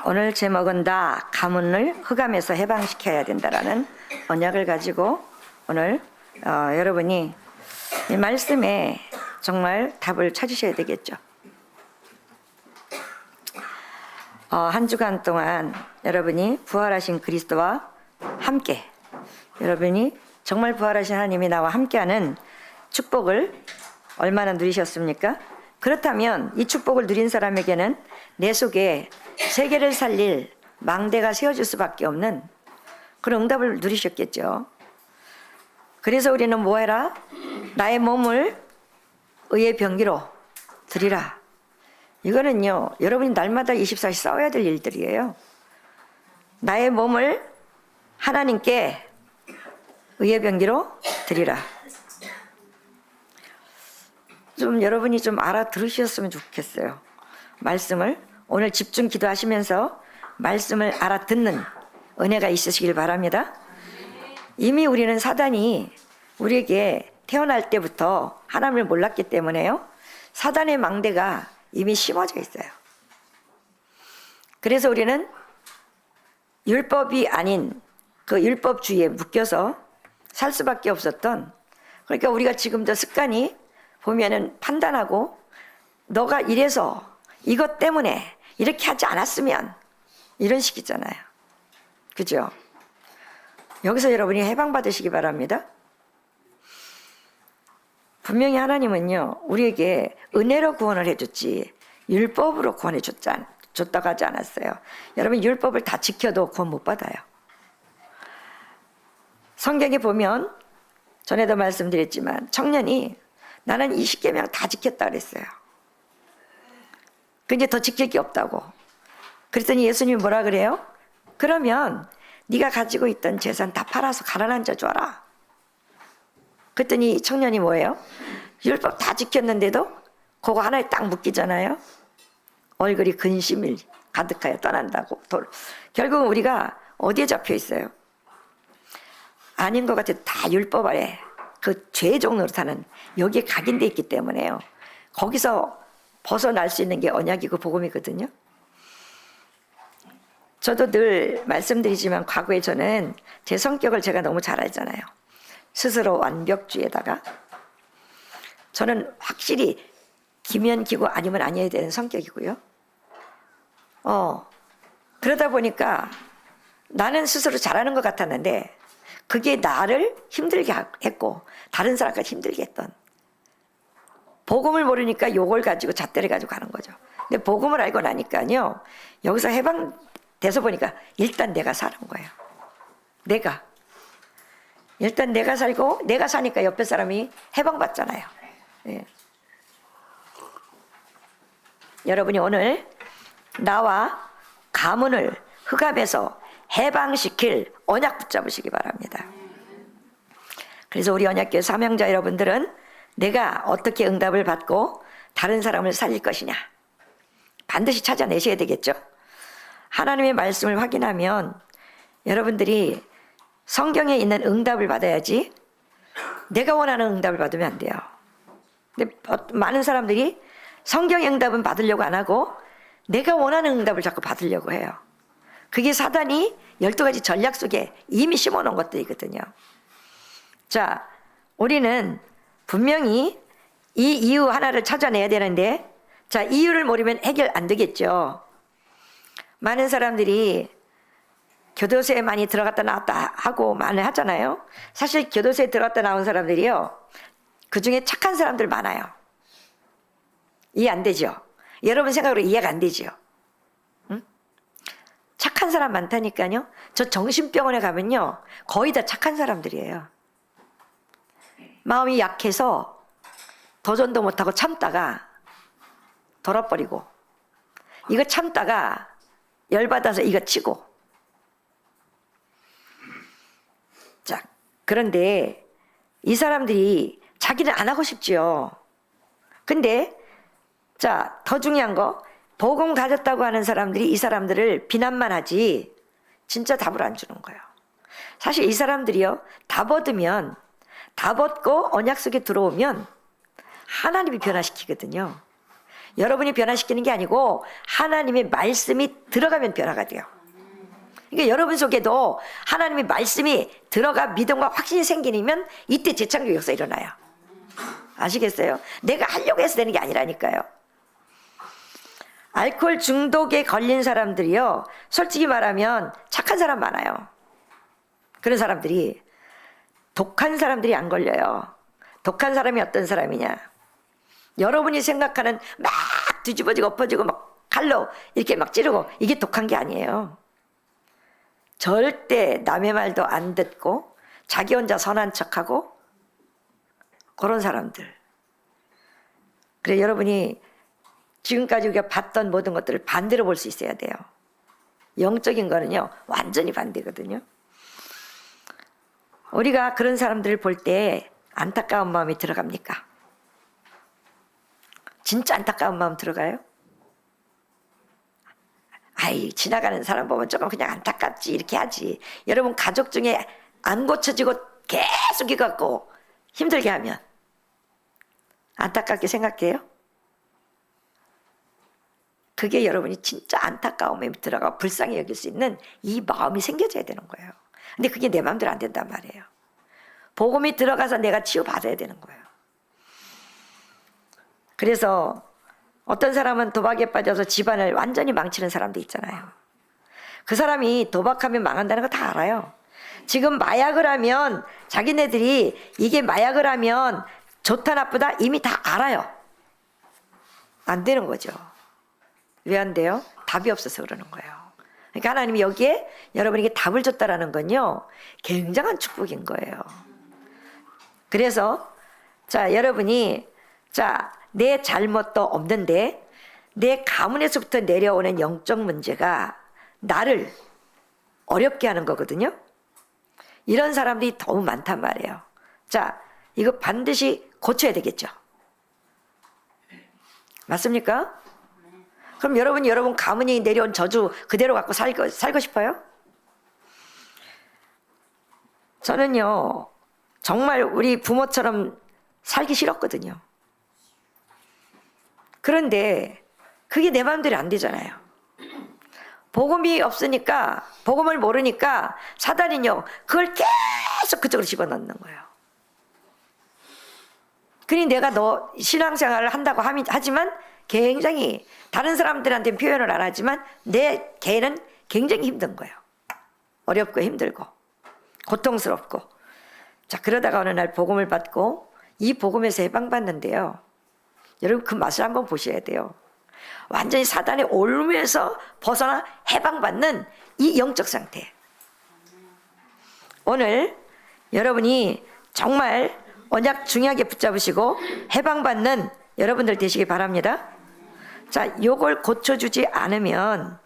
오늘 제목은 다 가문을 흑암에서 해방시켜야 된다라는 언약을 가지고 오늘 여러분이 이 말씀에 정말 답을 찾으셔야 되겠죠. 한 주간 동안 여러분이 부활하신 그리스도와 함께, 여러분이 정말 부활하신 하나님이 나와 함께하는 축복을 얼마나 누리셨습니까? 그렇다면 이 축복을 누린 사람에게는 내 속에 세계를 살릴 망대가 세워질 수밖에 없는 그런 응답을 누리셨겠죠. 그래서 우리는 뭐해라? 나의 몸을 의의 병기로 드리라. 이거는요, 여러분이 날마다 24시 싸워야 될 일들이에요. 나의 몸을 하나님께 의의 병기로 드리라. 좀 여러분이 좀 알아들으셨으면 좋겠어요. 말씀을 오늘 집중 기도하시면서 말씀을 알아듣는 은혜가 있으시길 바랍니다. 이미 우리는 사단이 우리에게 태어날 때부터 하나님을 몰랐기 때문에요, 사단의 망대가 이미 심어져 있어요. 그래서 우리는 율법이 아닌 그 율법주의에 묶여서 살 수밖에 없었던, 그러니까 우리가 지금도 습관이 보면은 판단하고 너가 이래서 이것 때문에 이렇게 하지 않았으면 이런 식이잖아요. 그죠? 여기서 여러분이 해방받으시기 바랍니다. 분명히 하나님은요, 우리에게 은혜로 구원을 해줬지 율법으로 구원해 줬다고 하지 않았어요. 여러분, 율법을 다 지켜도 구원 못 받아요. 성경에 보면 전에도 말씀드렸지만 청년이 나는 이 10계명 다 지켰다 그랬어요. 근데 더 지킬 게 없다고. 그랬더니 예수님이 뭐라 그래요? 그러면 네가 가지고 있던 재산 다 팔아서 가난한 자 줘라. 그랬더니 청년이 뭐예요? 율법 다 지켰는데도 그거 하나에 딱 묶이잖아요. 얼굴이 근심이 가득하여 떠난다고. 결국은 우리가 어디에 잡혀 있어요? 아닌 것 같아도 다 율법 아래 그 죄의 종로로 타는 여기에 각인돼 있기 때문에요. 거기서 벗어날 수 있는 게 언약이고 복음이거든요. 저도 늘 말씀드리지만 과거에 저는 제 성격을 제가 너무 잘 알잖아요. 스스로 완벽주의에다가 저는 확실히 기면 기고 아니면 아니어야 되는 성격이고요. 그러다 보니까 나는 스스로 잘하는 것 같았는데 그게 나를 힘들게 했고 다른 사람까지 힘들게 했던, 복음을 모르니까 요걸 가지고 잣대를 가지고 가는 거죠. 근데 복음을 알고 나니까요, 여기서 해방돼서 보니까 일단 내가 사는 거예요. 일단 내가 살고 내가 사니까 옆에 사람이 해방받잖아요. 예. 여러분이 오늘 나와 가문을 흑암에서 해방시킬 언약 붙잡으시기 바랍니다. 그래서 우리 언약교회 사명자 여러분들은 내가 어떻게 응답을 받고 다른 사람을 살릴 것이냐 반드시 찾아내셔야 되겠죠. 하나님의 말씀을 확인하면 여러분들이 성경에 있는 응답을 받아야지 내가 원하는 응답을 받으면 안 돼요. 근데 많은 사람들이 성경의 응답은 받으려고 안 하고 내가 원하는 응답을 자꾸 받으려고 해요. 그게 사단이 12가지 전략 속에 이미 심어놓은 것들이거든요. 자, 우리는 분명히 이 이유 하나를 찾아내야 되는데, 자, 이유를 모르면 해결 안 되겠죠. 많은 사람들이 교도소에 많이 들어갔다 나왔다 하고 많이 하잖아요. 사실 교도소에 들어갔다 나온 사람들이요, 그 중에 착한 사람들 많아요. 이해 안 되죠? 여러분 생각으로 이해가 안 되죠? 응? 착한 사람 많다니까요. 저 정신병원에 가면요, 거의 다 착한 사람들이에요. 마음이 약해서 도전도 못하고 참다가 돌아버리고, 이거 참다가 열받아서 이거 치고. 자, 그런데 이 사람들이 자기는 안 하고 싶지요. 근데 자, 더 중요한 거, 복음 가졌다고 하는 사람들이 이 사람들을 비난만 하지 진짜 답을 안 주는 거예요. 사실 이 사람들이요, 다 벗으면, 다 벗고 언약 속에 들어오면 하나님이 변화시키거든요. 여러분이 변화시키는 게 아니고 하나님의 말씀이 들어가면 변화가 돼요. 그러니까 여러분 속에도 하나님의 말씀이 들어가 믿음과 확신이 생기면 이때 재창조 역사 일어나요. 아시겠어요? 내가 하려고 해서 되는 게 아니라니까요. 알코올 중독에 걸린 사람들이요, 솔직히 말하면 착한 사람 많아요. 그런 사람들이, 독한 사람들이 안 걸려요. 독한 사람이 어떤 사람이냐? 여러분이 생각하는 막 뒤집어지고 엎어지고 막 칼로 이렇게 막 찌르고, 이게 독한 게 아니에요. 절대 남의 말도 안 듣고 자기 혼자 선한 척하고 그런 사람들. 그래, 여러분이 지금까지 우리가 봤던 모든 것들을 반대로 볼 수 있어야 돼요. 영적인 거는요, 완전히 반대거든요. 우리가 그런 사람들을 볼 때 안타까운 마음이 들어갑니까? 진짜 안타까운 마음 들어가요? 아이, 지나가는 사람 보면 조금 그냥 안타깝지, 이렇게 하지. 여러분 가족 중에 안 고쳐지고 계속 이갖고 힘들게 하면 안타깝게 생각해요? 그게 여러분이 진짜 안타까움에 들어가 불쌍히 여길 수 있는 이 마음이 생겨져야 되는 거예요. 근데 그게 내 마음대로 안 된단 말이에요. 복음이 들어가서 내가 치유받아야 되는 거예요. 그래서 어떤 사람은 도박에 빠져서 집안을 완전히 망치는 사람도 있잖아요. 그 사람이 도박하면 망한다는 거 다 알아요. 지금 마약을 하면 자기네들이 이게 마약을 하면 좋다 나쁘다 이미 다 알아요. 안 되는 거죠. 왜 안 돼요? 답이 없어서 그러는 거예요. 그러니까 하나님이 여기에 여러분에게 답을 줬다라는 건요, 굉장한 축복인 거예요. 그래서 자, 여러분이 내 잘못도 없는데 내 가문에서부터 내려오는 영적 문제가 나를 어렵게 하는 거거든요. 이런 사람들이 너무 많단 말이에요. 자, 이거 반드시 고쳐야 되겠죠. 맞습니까? 그럼 여러분 가문이 내려온 저주 그대로 갖고 살고 싶어요? 저는요, 정말 우리 부모처럼 살기 싫었거든요. 그런데 그게 내 마음대로 안 되잖아요. 복음이 없으니까, 복음을 모르니까 사단은요, 그걸 계속 그쪽으로 집어넣는 거예요. 그러니 내가 너 신앙생활을 한다고 하지만 굉장히 다른 사람들한테는 표현을 안 하지만 내 개는 굉장히 힘든 거예요. 어렵고 힘들고 고통스럽고. 자, 그러다가 어느 날 복음을 받고 이 복음에서 해방받는데요, 여러분 그 맛을 한번 보셔야 돼요. 완전히 사단의 올무에서 벗어나 해방받는 이 영적 상태. 오늘 여러분이 정말 언약 중요하게 붙잡으시고 해방받는 여러분들 되시기 바랍니다. 자, 요걸 고쳐주지 않으면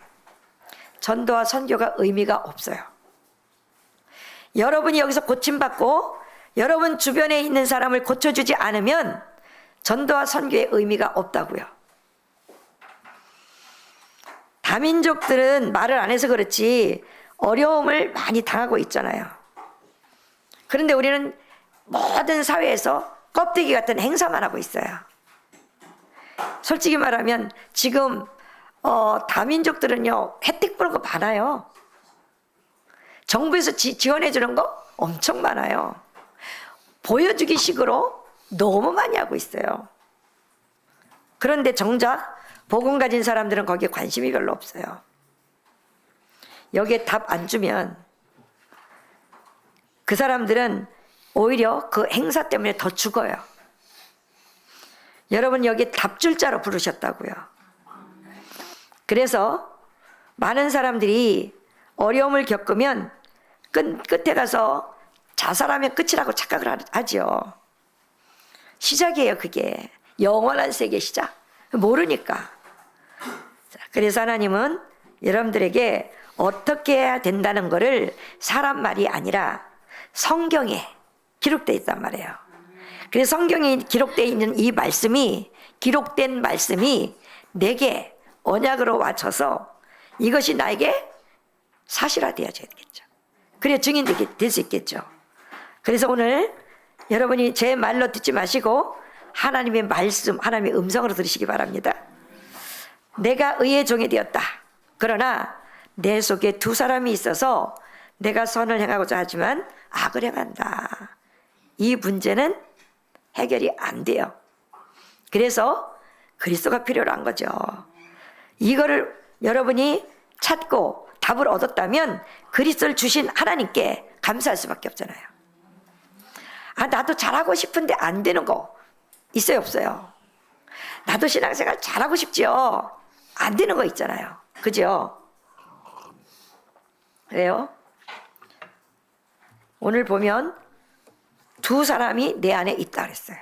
전도와 선교가 의미가 없어요. 여러분이 여기서 고침받고 여러분 주변에 있는 사람을 고쳐주지 않으면 전도와 선교의 의미가 없다고요. 다민족들은 말을 안 해서 그렇지 어려움을 많이 당하고 있잖아요. 그런데 우리는 모든 사회에서 껍데기 같은 행사만 하고 있어요. 솔직히 말하면 지금 다민족들은요, 혜택 보는 거 많아요. 정부에서 지원해 주는 거 엄청 많아요. 보여주기 식으로 너무 많이 하고 있어요. 그런데 정작 복음 가진 사람들은 거기에 관심이 별로 없어요. 여기에 답 안 주면 그 사람들은 오히려 그 행사 때문에 더 죽어요. 여러분 여기 답 줄 자로 부르셨다고요. 그래서 많은 사람들이 어려움을 겪으면 끝에 가서 자살하면 끝이라고 착각을 하죠. 시작이에요. 그게 영원한 세계 시작. 모르니까. 그래서 하나님은 여러분들에게 어떻게 해야 된다는 것을 사람 말이 아니라 성경에 기록되어 있단 말이에요. 그래서 성경에 기록되어 있는 이 말씀이, 기록된 말씀이 내게 언약으로 와쳐서 이것이 나에게 사실화되어져야 되겠죠. 그래야 증인되게 될 수 있겠죠. 그래서 오늘 여러분이 제 말로 듣지 마시고 하나님의 말씀, 하나님의 음성으로 들으시기 바랍니다. 내가 의의 종이 되었다. 그러나 내 속에 두 사람이 있어서 내가 선을 행하고자 하지만 악을 행한다. 이 문제는 해결이 안 돼요. 그래서 그리스도가 필요로 한 거죠. 이거를 여러분이 찾고 답을 얻었다면 그리스도를 주신 하나님께 감사할 수밖에 없잖아요. 나도 잘하고 싶은데 안 되는 거 있어요, 없어요? 나도 신앙생활 잘하고 싶지요. 안 되는 거 있잖아요. 그죠? 왜요? 오늘 보면 두 사람이 내 안에 있다 그랬어요.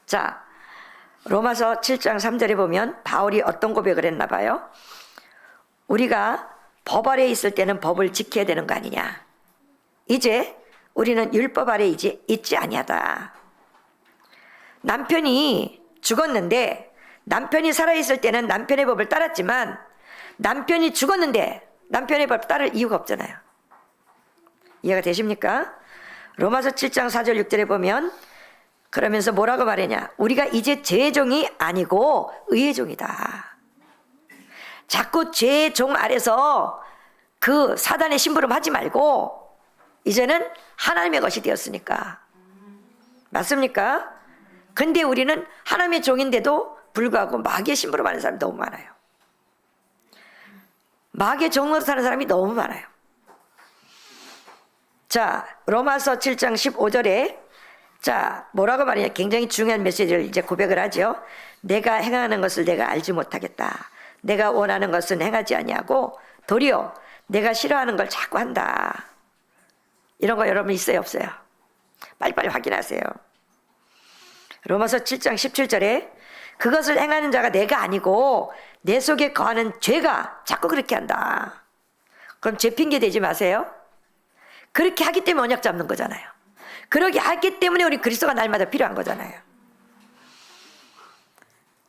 자, 로마서 7장 3절에 보면 바울이 어떤 고백을 했나 봐요. 우리가 법 아래에 있을 때는 법을 지켜야 되는 거 아니냐. 이제 우리는 율법 아래에 있지 아니하다. 남편이 죽었는데 남편이 살아있을 때는 남편의 법을 따랐지만 남편이 죽었는데 남편의 법 따를 이유가 없잖아요. 이해가 되십니까? 로마서 7장 4절 6절에 보면 그러면서 뭐라고 말하냐. 우리가 이제 죄의 종이 아니고 의의 종이다. 자꾸 죄의 종 아래서 그 사단의 심부름하지 말고 이제는 하나님의 것이 되었으니까. 맞습니까? 근데 우리는 하나님의 종인데도 불구하고 마귀의 심부름하는 사람이 너무 많아요. 마귀의 종으로 사는 사람이 너무 많아요. 자, 로마서 7장 15절에 자, 뭐라고 말하냐. 굉장히 중요한 메시지를 이제 고백을 하죠. 내가 행하는 것을 내가 알지 못하겠다. 내가 원하는 것은 행하지 아니하고 도리어 내가 싫어하는 걸 자꾸 한다. 이런 거 여러분 있어요, 없어요? 빨리빨리 확인하세요. 로마서 7장 17절에 그것을 행하는 자가 내가 아니고 내 속에 거하는 죄가 자꾸 그렇게 한다. 그럼 죄 핑계 대지 마세요. 그렇게 하기 때문에 언약 잡는 거잖아요. 그러게 하기 때문에 우리 그리스도가 날마다 필요한 거잖아요.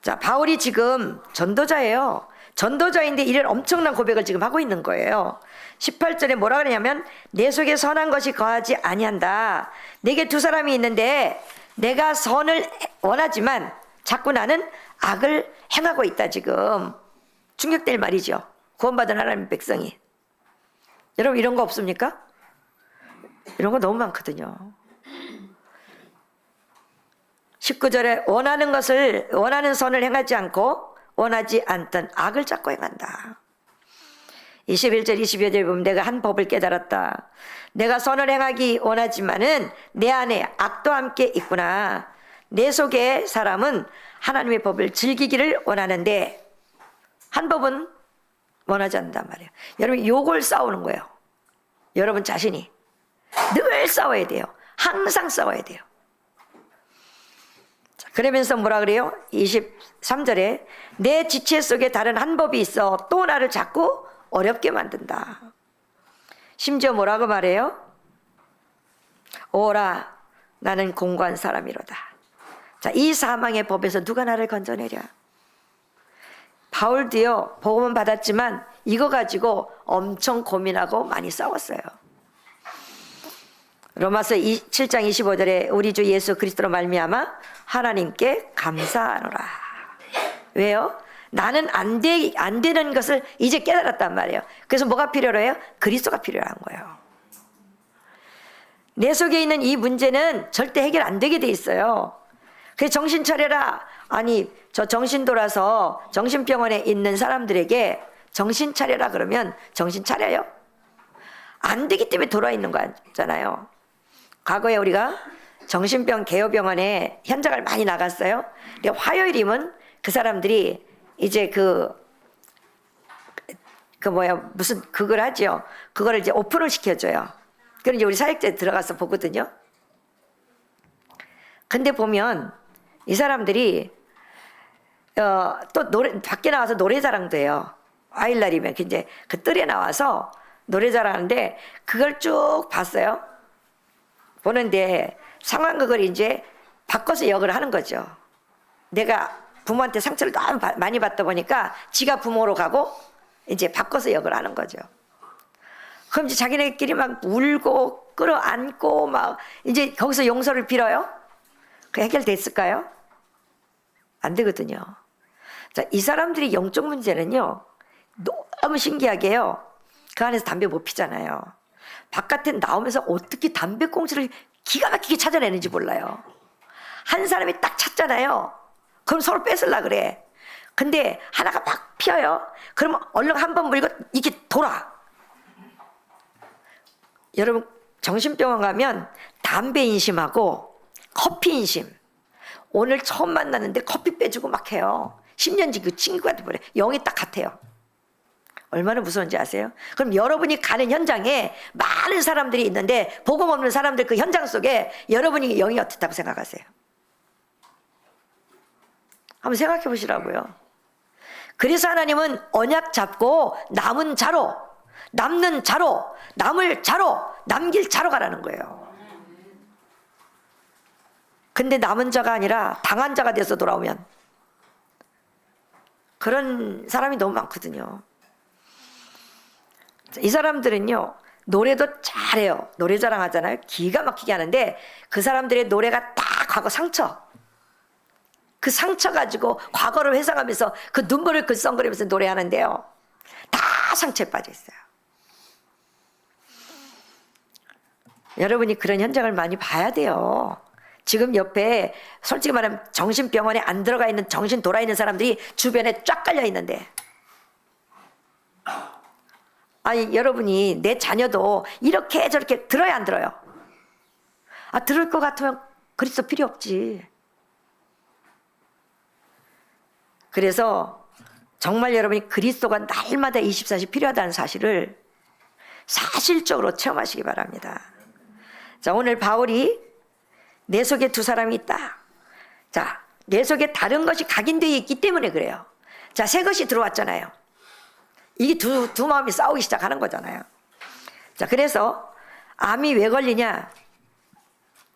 자, 바울이 지금 전도자예요. 전도자인데 이런 엄청난 고백을 지금 하고 있는 거예요. 18절에 뭐라 그러냐면 내 속에 선한 것이 거하지 아니한다. 내게 두 사람이 있는데 내가 선을 원하지만 자꾸 나는 악을 행하고 있다. 지금 충격될 말이죠. 구원받은 하나님의 백성이. 여러분 이런 거 없습니까? 이런 거 너무 많거든요. 19절에 원하는 선을 행하지 않고 원하지 않던 악을 자꾸 행한다. 21절 22절 보면 내가 한 법을 깨달았다. 내가 선을 행하기 원하지만은 내 안에 악도 함께 있구나. 내 속의 사람은 하나님의 법을 즐기기를 원하는데 한 법은 원하지 않는단 말이에요. 여러분 요걸 싸우는 거예요. 여러분 자신이 늘 싸워야 돼요. 항상 싸워야 돼요. 자, 그러면서 뭐라 그래요? 23절에 내 지체 속에 다른 한 법이 있어 또 나를 자꾸 어렵게 만든다. 심지어 뭐라고 말해요? 오라 나는 공고한 사람이로다. 자, 이 사망의 법에서 누가 나를 건져내랴. 바울도요 복음은 받았지만 이거 가지고 엄청 고민하고 많이 싸웠어요. 로마서 7장 25절에 우리 주 예수 그리스도로 말미암아 하나님께 감사하노라. 왜요? 나는 안 되는 것을 이제 깨달았단 말이에요. 그래서 뭐가 필요로 해요? 그리스도가 필요한 거예요. 내 속에 있는 이 문제는 절대 해결 안 되게 돼 있어요. 그래서 정신 차려라. 아니 저 정신 돌아서 정신병원에 있는 사람들에게 정신 차려라 그러면 정신 차려요? 안 되기 때문에 돌아 있는 거잖아요. 과거에 우리가 정신병 개요병원에 현장을 많이 나갔어요. 근데 화요일이면 그 사람들이 이제 무슨 그걸 하죠. 그거를 이제 오픈을 시켜줘요. 그럼 이제 우리 사역자에 들어가서 보거든요. 근데 보면 이 사람들이 또 밖에 나와서 노래자랑도 해요. 화요일날이면 이제 그 뜰에 나와서 노래자랑하는데 그걸 쭉 봤어요. 보는데 상황극을 이제 바꿔서 역을 하는 거죠. 내가 부모한테 상처를 너무 많이 받다 보니까 지가 부모로 가고 이제 바꿔서 역을 하는 거죠. 그럼 이제 자기네끼리 막 울고 끌어안고 막 이제 거기서 용서를 빌어요? 그 해결됐을까요? 안 되거든요. 자, 이 사람들이 영적 문제는요, 너무 신기하게요. 그 안에서 담배 못 피잖아요. 바깥에 나오면서 어떻게 담배꽁초를 기가 막히게 찾아내는지 몰라요. 한 사람이 딱 찾잖아요. 그럼 서로 뺏으려 그래. 근데 하나가 막 피어요. 그러면 얼른 한 번 물고 이렇게 돌아. 여러분, 정신병원 가면 담배 인심하고 커피 인심. 오늘 처음 만났는데 커피 빼주고 막 해요. 10년 전 그 친구가 돼버려. 영이 딱 같아요. 얼마나 무서운지 아세요? 그럼 여러분이 가는 현장에 많은 사람들이 있는데 복음 없는 사람들 그 현장 속에 여러분이 영이 어떻다고 생각하세요? 한번 생각해 보시라고요. 그래서 하나님은 언약 잡고 남은 자로, 남는 자로, 남을 자로, 남길 자로 가라는 거예요. 근데 남은 자가 아니라 당한 자가 돼서 돌아오면 그런 사람이 너무 많거든요. 이 사람들은요, 노래도 잘해요. 노래 자랑하잖아요. 기가 막히게 하는데 그 사람들의 노래가 다 과거 상처. 그 상처 가지고 과거를 회상하면서 그 눈물을 글썽거리면서 노래하는데요. 다 상처에 빠져 있어요. 여러분이 그런 현장을 많이 봐야 돼요. 지금 옆에 솔직히 말하면 정신병원에 안 들어가 있는 정신 돌아 있는 사람들이 주변에 쫙 깔려 있는데, 아니 여러분이 내 자녀도 이렇게 저렇게 들어야 안 들어요? 아, 들을 것 같으면 그리스도 필요 없지. 그래서 정말 여러분이 그리스도가 날마다 24시 필요하다는 사실을 사실적으로 체험하시기 바랍니다. 자, 오늘 바울이 내 속에 두 사람이 있다. 자, 내 속에 다른 것이 각인되어 있기 때문에 그래요. 자, 새 것이 들어왔잖아요. 이게 두 마음이 싸우기 시작하는 거잖아요. 자, 그래서 암이 왜 걸리냐?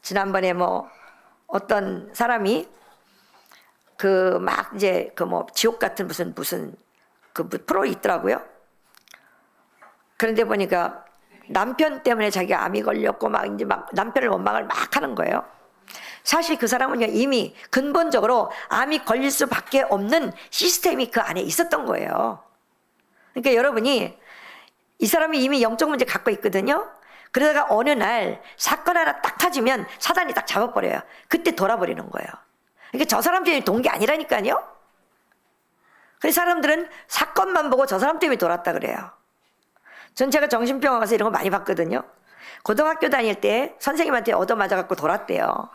지난번에 어떤 사람이 이제 지옥 같은 무슨 프로 있더라고요. 그런데 보니까 남편 때문에 자기가 암이 걸렸고 이제 남편을 원망을 막 하는 거예요. 사실 그 사람은요, 이미 근본적으로 암이 걸릴 수밖에 없는 시스템이 그 안에 있었던 거예요. 그러니까 여러분이 이 사람이 이미 영적 문제 갖고 있거든요. 그러다가 어느 날 사건 하나 딱 터지면 사단이 딱 잡아버려요. 그때 돌아버리는 거예요. 그러니까 저 사람 때문에 돈 게 아니라니까요. 그래서 사람들은 사건만 보고 저 사람 때문에 돌았다 그래요. 전 제가 정신병원 가서 이런 거 많이 봤거든요. 고등학교 다닐 때 선생님한테 얻어맞아갖고 돌았대요.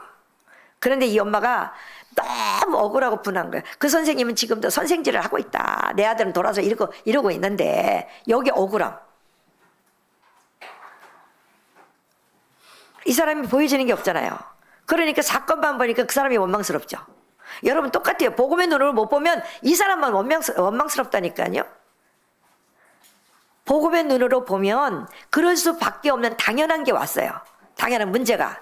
그런데 이 엄마가 너무 억울하고 분한 거예요. 그 선생님은 지금도 선생질을 하고 있다. 내 아들은 돌아서 이러고 있는데 여기 억울함. 이 사람이 보여지는 게 없잖아요. 그러니까 사건만 보니까 그 사람이 원망스럽죠. 여러분 똑같아요. 복음의 눈으로 못 보면 이 사람만 원망스럽다니까요. 복음의 눈으로 보면 그럴 수밖에 없는 당연한 게 왔어요. 당연한 문제가.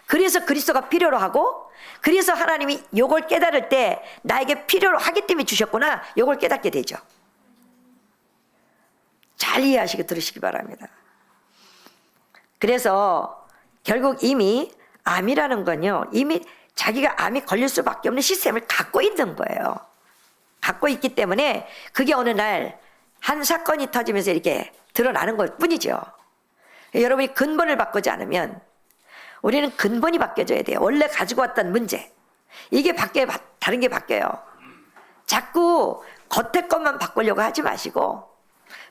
그래서 그리스도가 필요로 하고, 그래서 하나님이 요걸 깨달을 때 나에게 필요로 하기 때문에 주셨구나, 요걸 깨닫게 되죠. 잘 이해하시고 들으시기 바랍니다. 그래서 결국 이미 암이라는 건요, 이미 자기가 암이 걸릴 수밖에 없는 시스템을 갖고 있는 거예요. 갖고 있기 때문에 그게 어느 날 한 사건이 터지면서 이렇게 드러나는 것 뿐이죠. 여러분이 근본을 바꾸지 않으면, 우리는 근본이 바뀌어져야 돼요. 원래 가지고 왔던 문제, 이게 바뀌어야 다른 게 바뀌어요. 자꾸 겉에 것만 바꾸려고 하지 마시고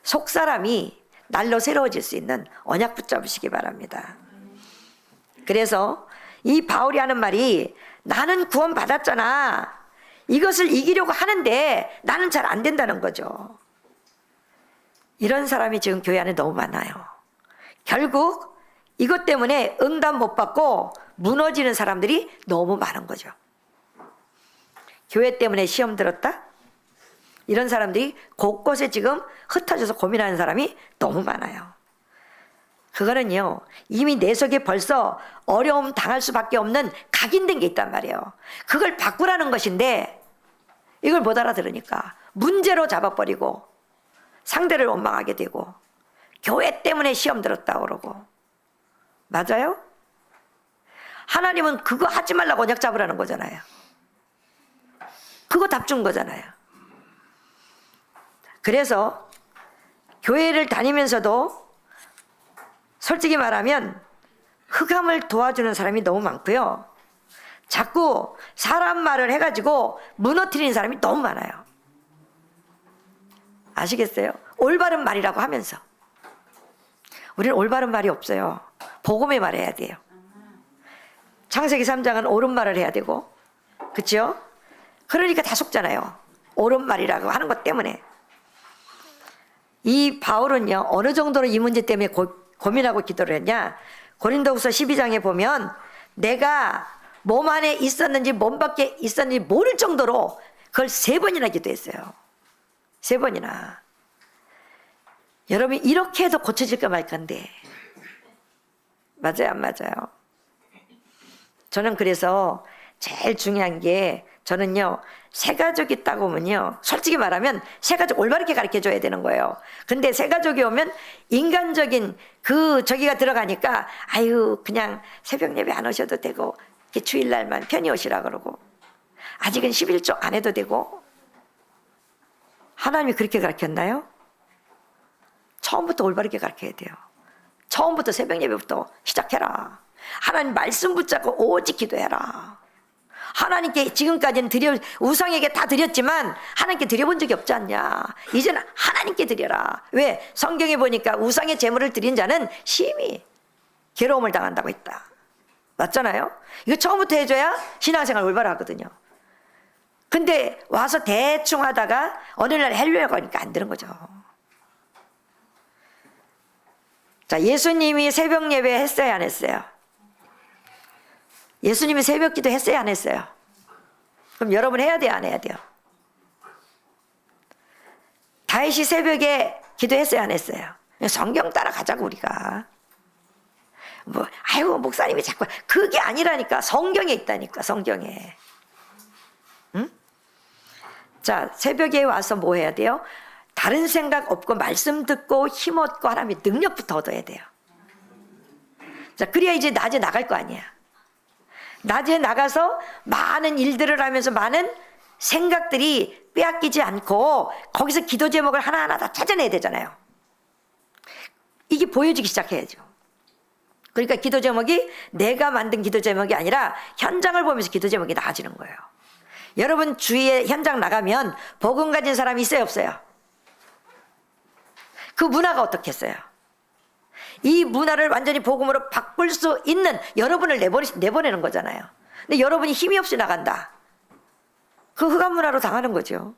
속 사람이 날로 새로워질 수 있는 언약 붙잡으시기 바랍니다. 그래서 이 바울이 하는 말이, 나는 구원 받았잖아, 이것을 이기려고 하는데 나는 잘 안 된다는 거죠. 이런 사람이 지금 교회 안에 너무 많아요. 결국 이것 때문에 응답 못 받고 무너지는 사람들이 너무 많은 거죠. 교회 때문에 시험 들었다? 이런 사람들이 곳곳에 지금 흩어져서 고민하는 사람이 너무 많아요. 그거는요, 이미 내 속에 벌써 어려움 당할 수밖에 없는 각인된 게 있단 말이에요. 그걸 바꾸라는 것인데 이걸 못 알아들으니까 문제로 잡아버리고 상대를 원망하게 되고, 교회 때문에 시험 들었다고 그러고. 맞아요? 하나님은 그거 하지 말라고 언약 잡으라는 거잖아요. 그거 답 준 거잖아요. 그래서 교회를 다니면서도 솔직히 말하면 흑암을 도와주는 사람이 너무 많고요. 자꾸 사람 말을 해가지고 무너뜨리는 사람이 너무 많아요. 아시겠어요? 올바른 말이라고 하면서. 우리는 올바른 말이 없어요. 복음의 말을 해야 돼요. 창세기 3장은 옳은 말을 해야 되고, 그렇죠? 그러니까 다 속잖아요. 옳은 말이라고 하는 것 때문에. 이 바울은요, 어느 정도로 이 문제 때문에 고민하고 기도를 했냐? 고린도후서 12장에 보면 내가 몸 안에 있었는지 몸 밖에 있었는지 모를 정도로 그걸 3번이나 기도했어요. 3번이나. 여러분 이렇게 해도 고쳐질까 말 건데 맞아요, 안 맞아요? 저는 그래서 제일 중요한 게, 저는요 새가족이 있다고 하면요 솔직히 말하면 새가족 올바르게 가르쳐줘야 되는 거예요. 근데 새가족이 오면 인간적인 저기가 들어가니까 아유 그냥 새벽 예배 안 오셔도 되고 주일날만 편히 오시라 그러고 아직은 11조 안 해도 되고. 하나님이 그렇게 가르쳤나요? 처음부터 올바르게 가르쳐야 돼요. 처음부터 새벽 예배부터 시작해라. 하나님 말씀 붙잡고 오직 기도해라. 하나님께 지금까지는 우상에게 다 드렸지만 하나님께 드려본 적이 없지 않냐. 이제는 하나님께 드려라. 왜? 성경에 보니까 우상의 제물을 드린 자는 심히 괴로움을 당한다고 했다. 맞잖아요? 이거 처음부터 해줘야 신앙생활 올바로 하거든요. 근데 와서 대충 하다가 어느 날 하려고 하니까 안 되는 거죠. 자, 예수님이 새벽 예배 했어요, 안 했어요? 예수님이 새벽 기도 했어요, 안 했어요? 그럼 여러분 해야 돼요, 안 해야 돼요? 다윗이 새벽에 기도했어요, 안 했어요? 성경 따라가자고 우리가. 아이고 목사님이 자꾸 그게 아니라니까. 성경에 있다니까, 성경에. 응? 자, 새벽에 와서 뭐 해야 돼요? 다른 생각 없고 말씀 듣고 힘 얻고 하나님의 능력부터 얻어야 돼요. 자, 그래야 이제 낮에 나갈 거 아니야. 낮에 나가서 많은 일들을 하면서 많은 생각들이 빼앗기지 않고 거기서 기도 제목을 하나하나 다 찾아내야 되잖아요. 이게 보여지기 시작해야죠. 그러니까 기도 제목이 내가 만든 기도 제목이 아니라 현장을 보면서 기도 제목이 나아지는 거예요. 여러분 주위에 현장 나가면 복음 가진 사람이 있어요, 없어요? 그 문화가 어떻겠어요? 이 문화를 완전히 복음으로 바꿀 수 있는 여러분을 내보내는 거잖아요. 근데 여러분이 힘이 없이 나간다. 그 흑암 문화로 당하는 거죠.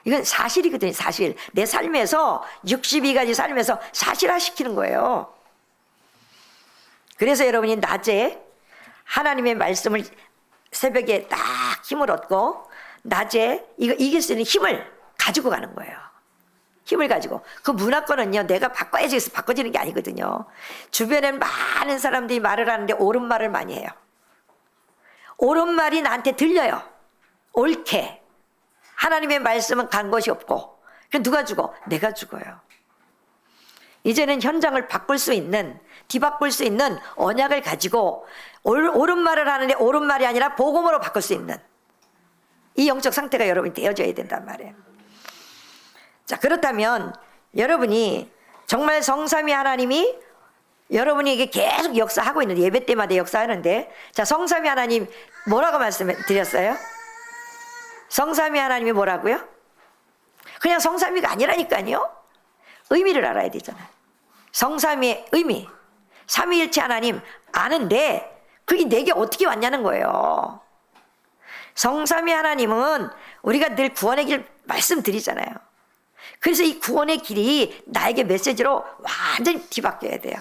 이건 사실이거든요, 사실. 내 삶에서 62가지 삶에서 사실화시키는 거예요. 그래서 여러분이 낮에 하나님의 말씀을 새벽에 딱 힘을 얻고 낮에 이거 이길 수 있는 힘을 가지고 가는 거예요. 힘을 가지고. 그 문화권은요 내가 바꿔야지 해서 바꿔지는 게 아니거든요. 주변엔 많은 사람들이 말을 하는데 옳은 말을 많이 해요. 옳은 말이 나한테 들려요. 옳게. 하나님의 말씀은 간 것이 없고. 그 누가 죽어? 내가 죽어요. 이제는 현장을 바꿀 수 있는, 뒤바꿀 수 있는 언약을 가지고 옳은 말을 하는데 옳은 말이 아니라 복음으로 바꿀 수 있는 이 영적 상태가 여러분이 되어져야 된단 말이에요. 자, 그렇다면 여러분이 정말 성삼위 하나님이 여러분에게 계속 역사하고 있는, 예배 때마다 역사하는데, 자, 성삼위 하나님 뭐라고 말씀드렸어요? 성삼위 하나님이 뭐라고요? 그냥 성삼위가 아니라니까요. 의미를 알아야 되잖아요. 성삼위의 의미, 삼위일체 하나님 아는데 그게 내게 어떻게 왔냐는 거예요. 성삼위 하나님은 우리가 늘 구원의 길 말씀드리잖아요. 그래서 이 구원의 길이 나에게 메시지로 완전히 뒤바뀌어야 돼요.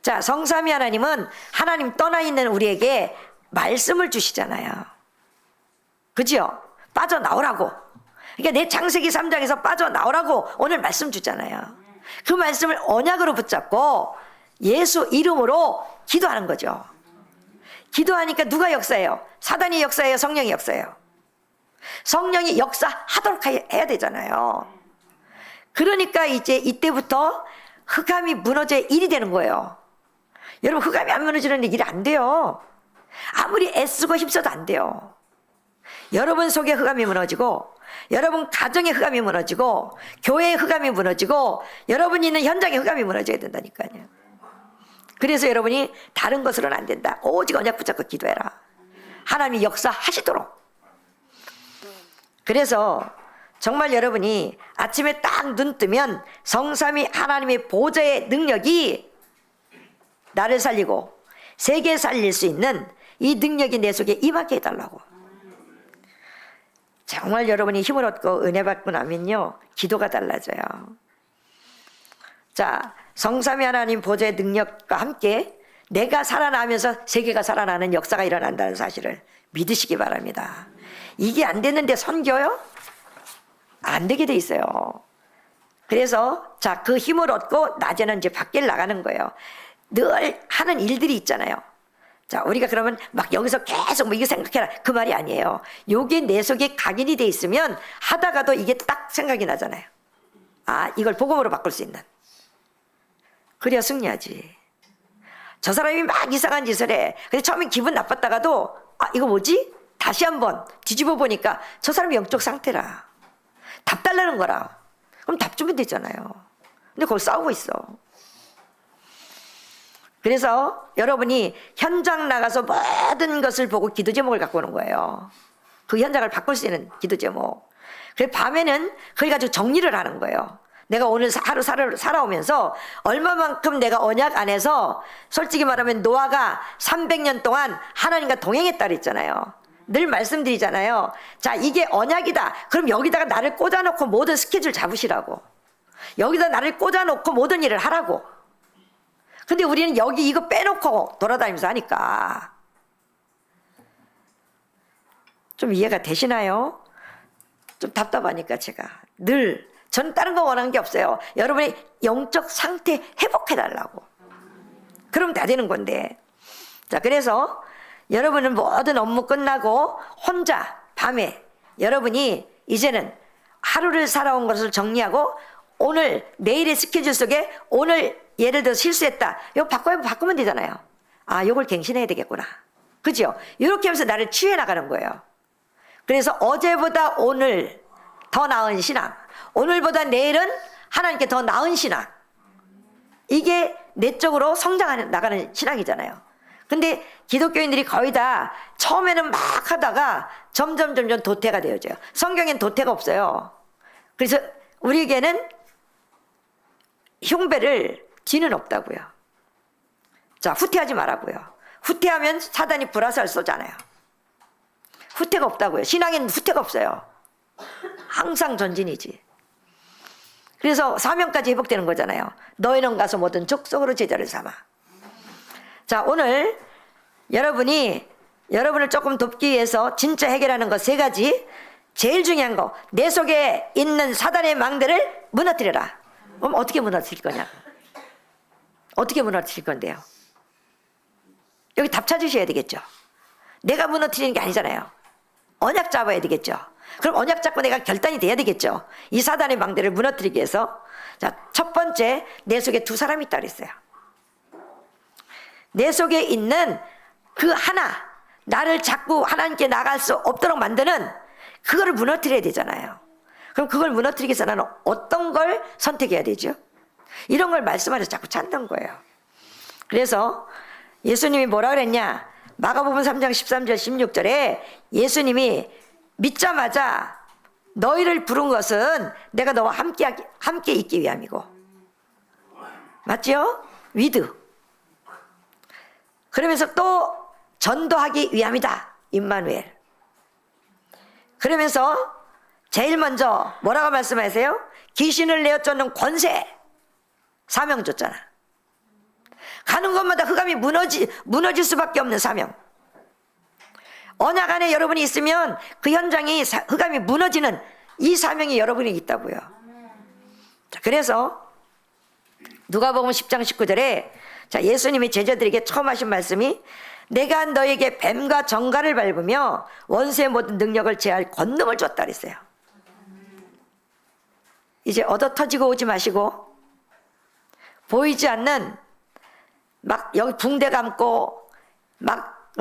자, 성삼위 하나님은 하나님 떠나 있는 우리에게 말씀을 주시잖아요. 그죠? 빠져나오라고. 그러니까 내 창세기 3장에서 빠져나오라고 오늘 말씀 주잖아요. 그 말씀을 언약으로 붙잡고 예수 이름으로 기도하는 거죠. 기도하니까 누가 역사해요? 사단이 역사해요? 성령이 역사해요? 성령이 역사하도록 해야 되잖아요. 그러니까 이제 이때부터 흑암이 무너져야 일이 되는 거예요. 여러분, 흑암이 안 무너지는 일이 안 돼요. 아무리 애쓰고 힘써도 안 돼요. 여러분 속에 흑암이 무너지고 여러분 가정의 흑암이 무너지고 교회의 흑암이 무너지고 여러분이 있는 현장의 흑암이 무너져야 된다니까요. 그래서 여러분이 다른 것으로는 안 된다. 오직 언약 붙잡고 기도해라. 하나님이 역사하시도록. 그래서 정말 여러분이 아침에 딱 눈 뜨면 성삼위 하나님의 보좌의 능력이 나를 살리고 세계 살릴 수 있는 이 능력이 내 속에 임하게 해달라고. 정말 여러분이 힘을 얻고 은혜 받고 나면요, 기도가 달라져요. 자, 성삼위 하나님 보좌의 능력과 함께 내가 살아나면서 세계가 살아나는 역사가 일어난다는 사실을 믿으시기 바랍니다. 이게 안 됐는데 선교요? 안 되게 돼 있어요. 그래서 자, 그 힘을 얻고 낮에는 이제 밖에 나가는 거예요. 늘 하는 일들이 있잖아요. 자, 우리가 그러면 막 여기서 계속 뭐 이거 생각해라, 그 말이 아니에요. 요게 내 속에 각인이 돼 있으면 하다가도 이게 딱 생각이 나잖아요. 아, 이걸 복음으로 바꿀 수 있는. 그래야 승리하지. 저 사람이 막 이상한 짓을 해. 근데 처음에 기분 나빴다가도 아, 이거 뭐지? 다시 한번 뒤집어 보니까 저 사람이 영적 상태라. 답 달라는 거라. 그럼 답 주면 되잖아요. 근데 거기 싸우고 있어. 그래서 여러분이 현장 나가서 모든 것을 보고 기도 제목을 갖고 오는 거예요. 그 현장을 바꿀 수 있는 기도 제목. 그래서 밤에는 그걸 가지고 정리를 하는 거예요. 내가 오늘 하루 살아오면서 얼마만큼 내가 언약 안에서 솔직히 말하면 노아가 300년 동안 하나님과 동행했다 그랬잖아요. 늘 말씀드리잖아요. 자, 이게 언약이다. 그럼 여기다가 나를 꽂아놓고 모든 스케줄 잡으시라고. 여기다 나를 꽂아놓고 모든 일을 하라고. 근데 우리는 여기 이거 빼놓고 돌아다니면서 하니까 좀 이해가 되시나요? 좀 답답하니까 제가 늘 저는 다른 거 원하는 게 없어요. 여러분의 영적 상태 회복해달라고. 그러면 다 되는 건데. 자, 그래서 여러분은 모든 업무 끝나고 혼자 밤에 여러분이 이제는 하루를 살아온 것을 정리하고 오늘 내일의 스케줄 속에 오늘 예를 들어 실수했다. 이거 바꾸면 되잖아요. 아, 이걸 갱신해야 되겠구나. 그죠? 이렇게 하면서 나를 치유해 나가는 거예요. 그래서 어제보다 오늘 더 나은 신앙, 오늘보다 내일은 하나님께 더 나은 신앙. 이게 내적으로 성장하는 나가는 신앙이잖아요. 근데 기독교인들이 거의 다 처음에는 막 하다가 점점 도태가 되어져요. 성경엔 도태가 없어요. 그래서 우리에게는 흉배를 뒤는 없다고요. 자, 후퇴하지 말라고요. 후퇴하면 사단이 불화살 쏘잖아요. 후퇴가 없다고요. 신앙에는 후퇴가 없어요. 항상 전진이지. 그래서 사명까지 회복되는 거잖아요. 너희는 가서 모든 족속으로 제자를 삼아. 자, 오늘 여러분을 조금 돕기 위해서 진짜 해결하는 것 3가지. 제일 중요한 거, 내 속에 있는 사단의 망대를 무너뜨려라. 그럼 어떻게 무너뜨릴 거냐? 어떻게 무너뜨릴 건데요? 여기 답 찾으셔야 되겠죠. 내가 무너뜨리는 게 아니잖아요. 언약 잡아야 되겠죠. 그럼 언약 잡고 내가 결단이 돼야 되겠죠. 이 사단의 망대를 무너뜨리기 위해서. 자, 첫 번째, 내 속에 2 사람이 있다 그랬어요. 내 속에 있는 그 하나, 나를 자꾸 하나님께 나갈 수 없도록 만드는 그거를 무너뜨려야 되잖아요. 그럼 그걸 무너뜨리기 위해서 나는 어떤 걸 선택해야 되죠? 이런 걸 말씀하셔서 자꾸 찾는 거예요. 그래서 예수님이 뭐라 그랬냐? 마가복음 3장 13절 16절에 예수님이 믿자마자 너희를 부른 것은 내가 너와 함께 있기 위함이고. 맞죠? 위드. 그러면서 또 전도하기 위함이다. 임마누엘. 그러면서 제일 먼저 뭐라고 말씀하세요? 귀신을 내어 쫓는 권세. 사명 줬잖아. 가는 곳마다 흑암이 무너질 수밖에 없는 사명. 언약 안에 여러분이 있으면 그 현장이 흑암이 무너지는 이 사명이 여러분이 있다고요. 자, 그래서 누가복음 10장 19절에 자, 예수님이 제자들에게 처음 하신 말씀이 내가 너에게 뱀과 정갈을 밟으며 원수의 모든 능력을 제할 권능을 줬다 그랬어요. 이제 얻어 터지고 오지 마시고 보이지 않는 막 여기 붕대 감고 막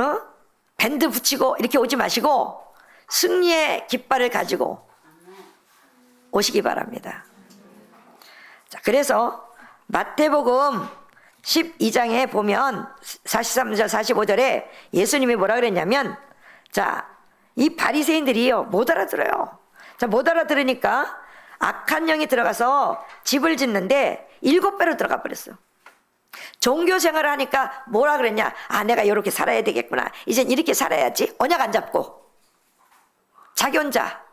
밴드 붙이고 이렇게 오지 마시고 승리의 깃발을 가지고 오시기 바랍니다. 자, 그래서 마태복음 12장에 보면 43절 45절에 예수님이 뭐라 그랬냐면, 자, 이 바리새인들이요 못 알아들어요. 자, 못 알아들으니까 악한 영이 들어가서 집을 짓는데 7배로 들어가 버렸어. 종교 생활을 하니까 뭐라 그랬냐? 아, 내가 이렇게 살아야 되겠구나. 이젠 이렇게 살아야지. 언약 안 잡고 자기 혼자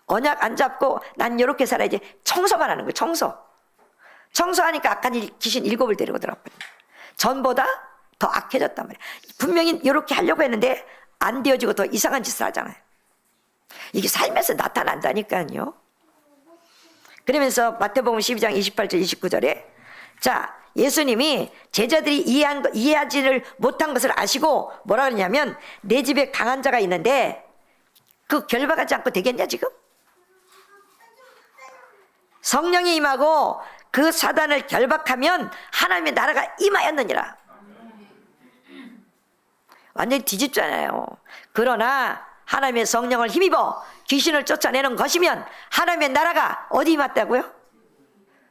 언약 안 잡고 난 이렇게 살아야지. 청소만 하는 거예요. 청소하니까 악한 귀신 7을 데리고 들어가버려. 전보다 더 악해졌단 말이에요. 분명히 이렇게 하려고 했는데 안 되어지고 더 이상한 짓을 하잖아요. 이게 삶에서 나타난다니까요. 그러면서 마태복음 12장 28절 29절에 자, 예수님이 제자들이 이해하지를 못한 것을 아시고 뭐라 그러냐면, 내 집에 강한 자가 있는데 그 결박하지 않고 되겠냐 지금? 성령이 임하고 그 사단을 결박하면 하나님의 나라가 임하였느니라. 완전히 뒤집잖아요. 그러나 하나님의 성령을 힘입어 귀신을 쫓아내는 것이면 하나님의 나라가 어디 임했다고요?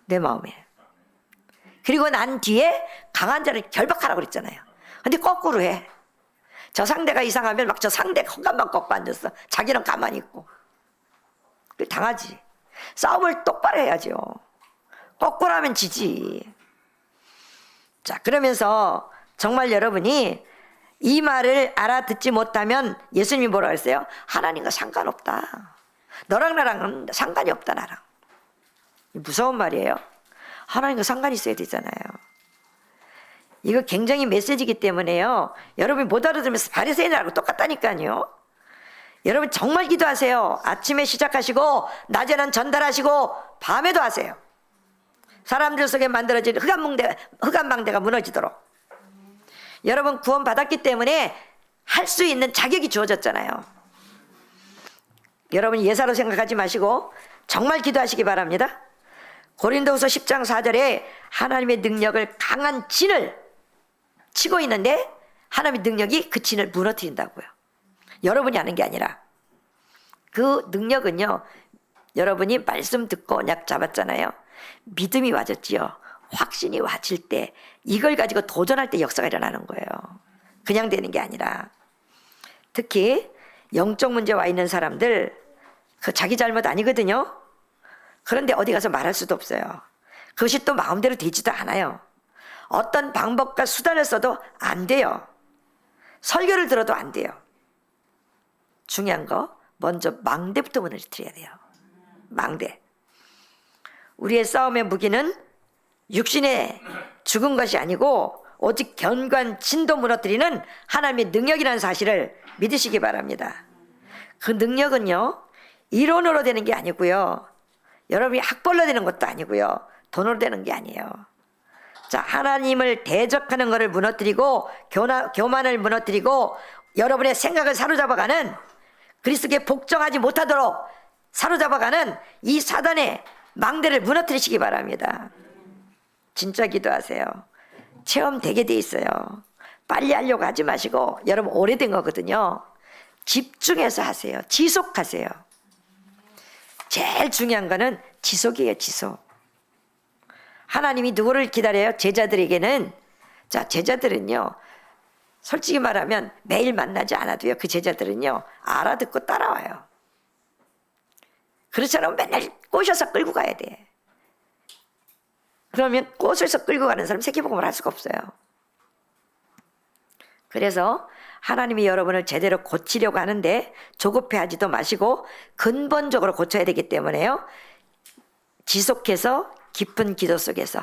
내 마음에. 그리고 난 뒤에 강한 자를 결박하라고 그랬잖아요. 근데 거꾸로 해. 저 상대가 이상하면 막 저 상대 헛간만 꺾고 앉았어. 자기는 가만히 있고. 당하지. 싸움을 똑바로 해야죠. 거꾸로 하면 지지. 자, 그러면서 정말 여러분이 이 말을 알아듣지 못하면 예수님이 뭐라고 했어요? 하나님과 상관없다. 너랑 나랑은 상관이 없다, 나랑. 무서운 말이에요. 하나님과 상관이 있어야 되잖아요. 이거 굉장히 메시지이기 때문에요. 여러분이 못 알아들으면서 바리새인하고 똑같다니까요. 여러분 정말 기도하세요. 아침에 시작하시고 낮에는 전달하시고 밤에도 하세요. 사람들 속에 만들어진 흑암망대가 무너지도록. 여러분 구원 받았기 때문에 할 수 있는 자격이 주어졌잖아요. 여러분 예사로 생각하지 마시고 정말 기도하시기 바랍니다. 고린도후서 10장 4절에 하나님의 능력을 강한 진을 치고 있는데 하나님의 능력이 그 진을 무너뜨린다고요. 여러분이 하는 게 아니라 그 능력은요, 여러분이 말씀 듣고 언약 잡았잖아요. 믿음이 와졌지요. 확신이 와질 때 이걸 가지고 도전할 때 역사가 일어나는 거예요. 그냥 되는 게 아니라. 특히 영적 문제 와 있는 사람들, 그 자기 잘못 아니거든요. 그런데 어디 가서 말할 수도 없어요. 그것이 또 마음대로 되지도 않아요. 어떤 방법과 수단을 써도 안 돼요. 설교를 들어도 안 돼요. 중요한 거 먼저 망대부터 무너뜨려야 돼요. 망대. 우리의 싸움의 무기는 육신에 죽은 것이 아니고 오직 견고한 진도 무너뜨리는 하나님의 능력이라는 사실을 믿으시기 바랍니다. 그 능력은요, 이론으로 되는 게 아니고요, 여러분이 학벌로 되는 것도 아니고요, 돈으로 되는 게 아니에요. 자, 하나님을 대적하는 것을 무너뜨리고 교만을 무너뜨리고 여러분의 생각을 사로잡아가는, 그리스도께 복종하지 못하도록 사로잡아가는 이 사단의 망대를 무너뜨리시기 바랍니다. 진짜 기도하세요. 체험 되게 돼 있어요. 빨리 하려고 하지 마시고, 여러분 오래된 거거든요. 집중해서 하세요. 지속하세요. 제일 중요한 거는 지속이에요. 지속. 하나님이 누구를 기다려요? 제자들에게는. 자, 제자들은요, 솔직히 말하면 매일 만나지 않아도요, 그 제자들은요 알아듣고 따라와요. 그렇지 않으면 맨날 꼬셔서 끌고 가야 돼. 그러면 꼬셔서 끌고 가는 사람 세계복음을 할 수가 없어요. 그래서 하나님이 여러분을 제대로 고치려고 하는데 조급해하지도 마시고 근본적으로 고쳐야 되기 때문에요, 지속해서 깊은 기도 속에서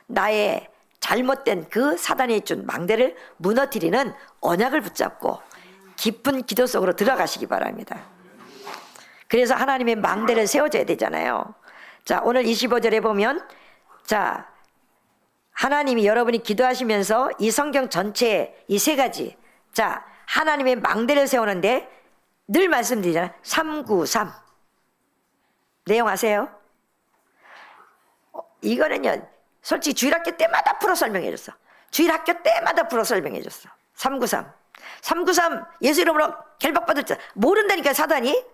나의 잘못된 그 사단이 준 망대를 무너뜨리는 언약을 붙잡고 깊은 기도 속으로 들어가시기 바랍니다. 그래서 하나님의 망대를 세워줘야 되잖아요. 자, 오늘 25절에 보면, 자, 하나님이 여러분이 기도하시면서 이 성경 전체에 이 세 가지, 자, 하나님의 망대를 세우는데 늘 말씀드리잖아요. 393 내용 아세요? 이거는요, 솔직히 주일학교 때마다 풀어 설명해줬어. 주일학교 때마다 풀어 설명해줬어. 393 예수 이름으로 결박받을 자 모른다니까, 사단이.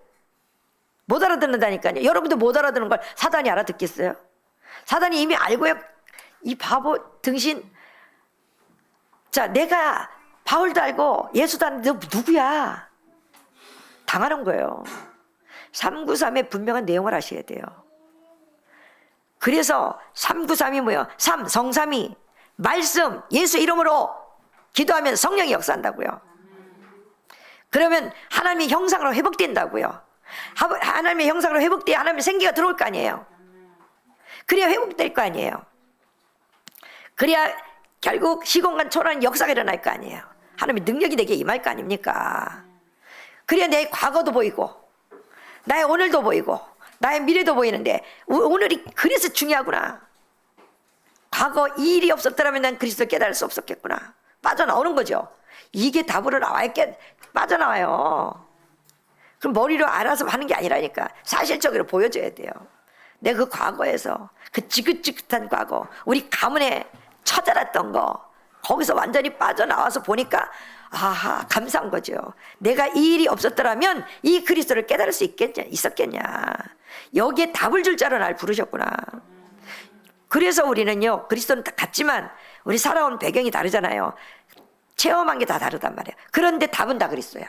못 알아듣는다니까요. 여러분도 못 알아듣는 걸 사단이 알아듣겠어요? 사단이 이미 알고요. 이 바보 등신. 자, 내가 바울도 알고 예수도 아는데 너 누구야? 당하는 거예요. 393의 분명한 내용을 아셔야 돼요. 그래서 393이 뭐예요? 성삼위 말씀 예수 이름으로 기도하면 성령이 역사한다고요. 그러면 하나님의 형상으로 회복된다고요. 하나님의 형상으로 회복돼야 하나님의 생기가 들어올 거 아니에요. 그래야 회복될 거 아니에요. 그래야 결국 시공간 초월하는 역사가 일어날 거 아니에요. 하나님의 능력이 내게 임할 거 아닙니까? 그래야 내 과거도 보이고 나의 오늘도 보이고 나의 미래도 보이는데 오늘이 그래서 중요하구나. 과거 이 일이 없었더라면 난 그리스도를 깨달을 수 없었겠구나. 빠져나오는 거죠. 이게 답으로 나와야 빠져나와요. 그럼 머리로 알아서 하는 게 아니라니까. 사실적으로 보여줘야 돼요. 내가 그 과거에서 그 지긋지긋한 과거, 우리 가문에 처자랐던 거 거기서 완전히 빠져나와서 보니까 아하 감사한 거죠. 내가 이 일이 없었더라면 이 그리스도를 깨달을 수 있었겠냐. 여기에 답을 줄 자로 날 부르셨구나. 그래서 우리는요, 그리스도는 같지만 우리 살아온 배경이 다르잖아요. 체험한 게 다 다르단 말이에요. 그런데 답은 다 그리스도야.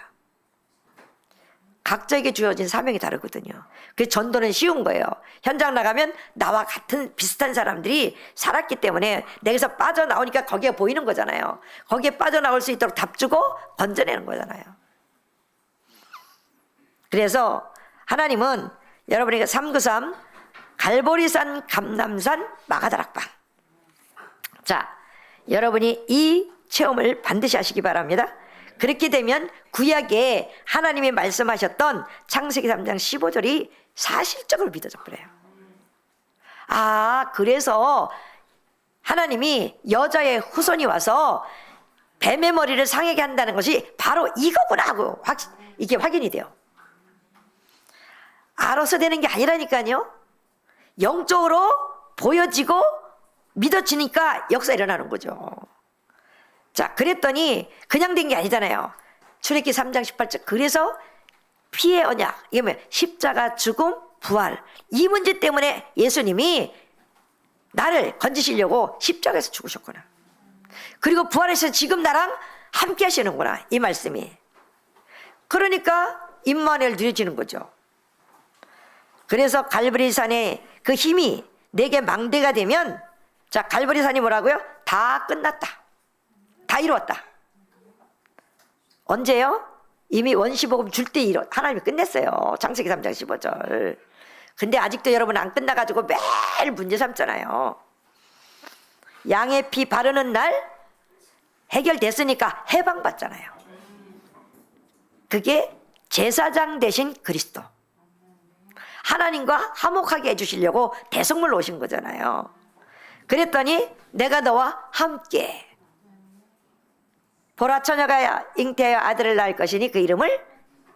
각자에게 주어진 사명이 다르거든요. 그래서 전도는 쉬운 거예요. 현장 나가면 나와 같은 비슷한 사람들이 살았기 때문에 내게서 빠져나오니까 거기에 보이는 거잖아요. 거기에 빠져나올 수 있도록 답 주고 건져내는 거잖아요. 그래서 하나님은 여러분에게 393 갈보리산, 감람산, 마가다락방. 자, 여러분이 이 체험을 반드시 하시기 바랍니다. 그렇게 되면 구약에 하나님이 말씀하셨던 창세기 3장 15절이 사실적으로 믿어져 버려요. 아, 그래서 하나님이 여자의 후손이 와서 뱀의 머리를 상하게 한다는 것이 바로 이거구나 하고 이게 확인이 돼요. 알아서 되는 게 아니라니까요. 영적으로 보여지고 믿어지니까 역사 일어나는 거죠. 자, 그랬더니 그냥 된 게 아니잖아요. 출애굽기 3장 18절. 그래서 피의 언약, 이게 뭐예요? 십자가, 죽음, 부활. 이 문제 때문에 예수님이 나를 건지시려고 십자가에서 죽으셨구나. 그리고 부활해서 지금 나랑 함께 하시는구나. 이 말씀이. 그러니까 임마누엘 누려지는 거죠. 그래서 갈보리산의 그 힘이 내게 망대가 되면, 자, 갈보리산이 뭐라고요? 다 끝났다. 다 이루었다. 언제요? 이미 원시복음 줄 때 하나님이 끝냈어요. 창세기 3장 15절. 근데 아직도 여러분 안 끝나가지고 매일 문제 삼잖아요. 양의 피 바르는 날 해결됐으니까 해방받잖아요. 그게 제사장 대신 그리스도. 하나님과 화목하게 해주시려고 대성물로 오신 거잖아요. 그랬더니 내가 너와 함께 보라 처녀가 잉태하여 아들을 낳을 것이니 그 이름을